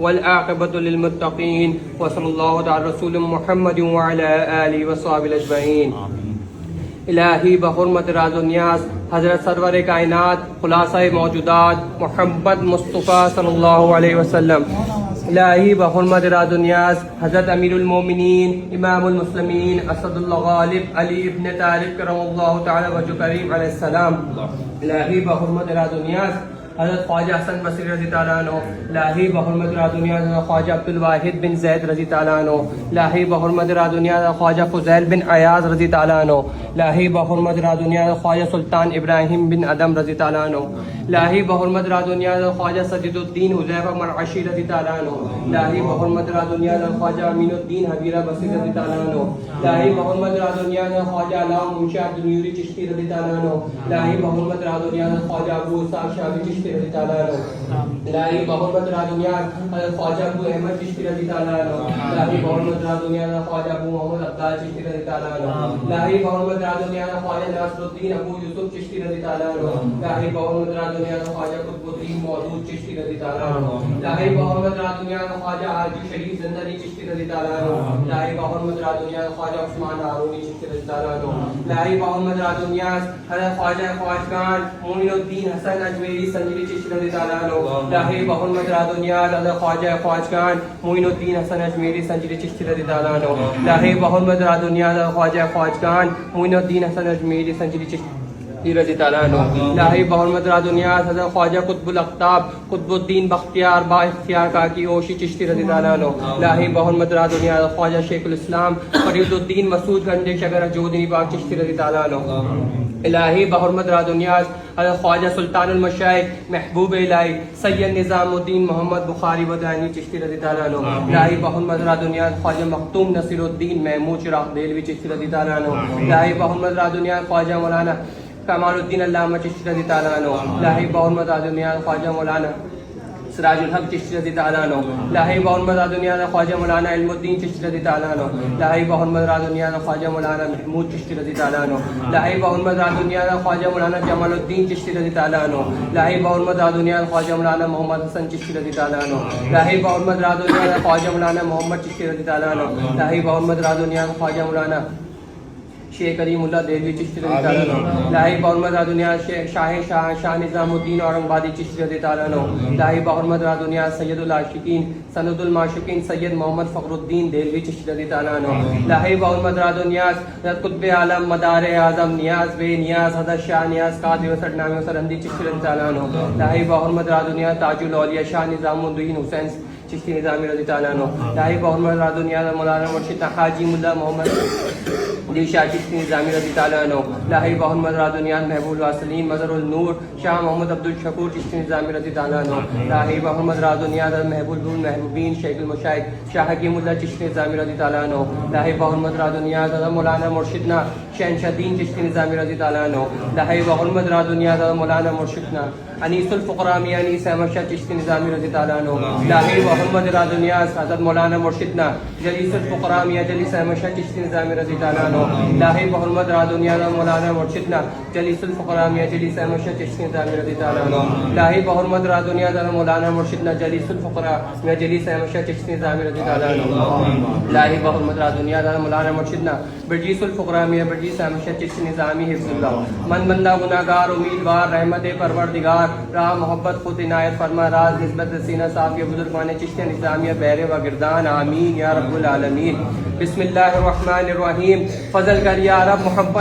والعاقبة للمتقين وصلى الله تعالى رسول محمد وعلى آله وصحبه اجمعین. الہی بحرمت راز و نیاز حضرت سرور کائنات خلاصہ موجودات محمد مصطفیٰ صلی اللہ علیہ وسلم. الہی بحرمت راز و نیاز حضرت امیر المومنین امام المسلمین اسد اللہ غالب علی ابن طالب کرم اللہ تعالی وجہ کریم علیہ السلام. الہی بحرمت راز و نیاز حضرت خواجہ حسن بصری رضی تعالیٰ عنہ. الہی بحرمت راز و نیاز حضرت خواجہ عبد الواحد بن زید رضی تعالیٰ عنہ. الہی بحرمت راز و نیاز حضرت خواجہ فضیل بن عیاض رضی تعالیٰ عنہ. الہی بحرمت راز و نیاز حضرت خواجہ سلطان ابراہیم بن ادم رضی تعالیٰ عنہ. الہی بحرمت راز و نیاز حضرت خواجہ سجد الدین حذیفہ مرعشی رضی تعالیٰ عنہ. الہی بحرمت راز و نیاز حضرت خواجہ امین الدین حبیرہ بصری رضی تعالیٰ عنہ. الہی بحرمت راز و نیاز حضرت خواجہ علامہ منشی عبد النوری چشتی رضی تعالیٰ عنہ. الہی بحرمت راز و نیاز حضرت خواجہ ابو اسحاق شامی چشتی رضی تعالیٰ عنہ. الہی بحرمت راز و نیاز حضرت خواجہ ابو احمد چشتی رضی تعالیٰ عنہ. الہی بحرمت راز و نیاز حضرت خواجہ ابو محمد عبدال چشتی رضی تعالیٰ عنہ. الہی بحرمت راز و نیاز حضرت خواجہ ناصر الدین ابو یوسف چشتی رضی تعالیٰ عنہ. الہی بحرمت راز و نیاز حضرت خواجہ قطب الدین مودود چشتی رضی تعالیٰ عنہ. الہی بحرمت راز و نیاز حضرت خواجہ حاجی شریف زندانی چشتی رضی تعالیٰ عنہ. الہی بحرمت راز و نیاز حضرت خواجہ عثمان ہارونی چشتی رضی تعالیٰ عنہ. الہی بحرمت راز و نیاز حضرت خواجہ خواجگان معین الدین حسن اجمیری سنجری چشتی رضی تعالیٰ عنہ. الہی بحرمت راز و نیاز حضرت خواجہ خواجگان معین الدین حسن اجمیری سنجری چشتی رضی تعالیٰ عنہ. الہی بحرمت راز و نیاز حضرت خواجہ خواجگان معین الدین حسن اجمیری سنجری چشتی رضی تعالیٰ عنہ. الہی بحرمت راز و نیاز حضرت خواجہ قطب الاقطاب قطب الدین بختیار با اختیار کاکی اوشی چشتی رضی تعالیٰ عنہ. الہی بحرمت راز و نیاز خواجہ شیخ الاسلام فرید الدین مسعود گنج شگر جودنی پاک چشتی رضی تعالیٰ عنہ. الہی بحرمت راز و نیاز حضرت خواجہ سلطان المشائخ محبوب الہی سید نظام الدین محمد بخاری ودانی چشتی رضی تعالیٰ عنہ. الہی بحرمت راز و نیاز خواجہ مختوم نصیر الدین محمود چراغ دہلوی چشتی رضی تعالیٰ عنہ. الہی بحرمت راز و نیاز خواجہ مولانا کمال الدین علامہ چشتی رضی تعالیٰ عنہ. الہی بحرمت راز و نیاز خواجہ مولانا سراج الحق چشتی رضی تعالیٰ عنہ. الہی بحرمت راز و نیاز خواجہ مولانا علم الدین چشتی رضی تعالیٰ عنہ. الہی بحرمت راز و نیاز خواجہ مولانا محمود چشتی رضی تعالیٰ عنہ. الہی بحرمت راز و نیاز خواجہ مولانا جمال الدین چشتی رضی تعالیٰ عنہ. الہی بحرمت راز و نیاز خواجہ مولانا محمد حسن چشتی رضی تعالیٰ عنہ. الہی بحرمت راز و نیاز خواجہ مولانا محمد چشتی رضی تعالیٰ عنہ. الہی بحرمت راز و نیاز خواجہ مولانا شیخ کریم اللہ دہلوی چشتی رضی تعالیٰ عنہ. الہی بحرمت راز و نیاز شاہ نظام الدین اورنگ چشتی رضی تعالیٰ عنہ. الہی بحرمت راز و نیاز سید العاشقین سند المعشوقین سید محمد فخر الدین دہلوی چشتی رضی تعالیٰ عنہ. الہی بحرمت راز و نیاز حضرت قطب عالم مدار اعظم نیاز بے نیاز حضرت شاہ نیاز قادری و سرنامی و سرندی چشتی رضی تعالیٰ عنہ. الہی بحرمت راز و نیاز تاج الاولیاء شاہ نظام الدین حسین چشتی نظامی رضی تعالیٰ عنہ. الہی بحرمت راز و نیاز مولانا مرشد حاجی ملا محمد علی شاہ چشتی نظامی رضی تعالیٰ عنہ. الہی بحرمت راز و نیاز محبوب الواصلین مظہر النور شاہ محمد عبد الشکور چشتی نظامی رضی تعالیٰ عنہ. الہی بحرمت راز و نیاز محبوب المحبوبین شیخ المشائخ شاہ حکیم اللہ چشتی نظامی رضی تعالیٰ عنہ. الہی بحرمت راز و نیاز مولانا مرشدنا شہنشاہ دین چشتی نظامی رضی تعالیٰ عنہ. الہی بحرمت راز و نیاز مولانا مرشدنا انیس الفقراء میاں انیس احمد شاہ چشتی نظامی رضی تعالیٰ عنہ. الہی بحرمت راز و نیاز حضرت مولانا مرشدنا جلیس الفقراء میاں جلیس احمد شاہ چشتی نظامی رضی تعالیٰ عنہ. الہی بحرمت راز و نیاز مولانا مرشدنا جلیس الفقراء میاں جلیس احمد شاہ چشتی نظامی رضی تعالیٰ عنہ. الہی بحرمت راز و نیاز مولانا مرشدنا جلیس الفقراء میاں جلیس احمد شاہ چشتی نظامی رضی تعالیٰ عنہ. الہی بحرمت راز و نیاز مولانا مرشدنا برجیس الفقراء میاں برجیس احمد شاہ چشتی نظامی حفظ اللہ. من بندہ گناہگار امیدوار رحمت پروردگار راہ محبت خود عنایت فرما راز نسبت سینہ صافیہ بزرگان چشتی نظامیہ بہرے و گردان آمین یا رب العالمین. بسم اللہ الرحمن الرحیم. فضل کر یا رب محبت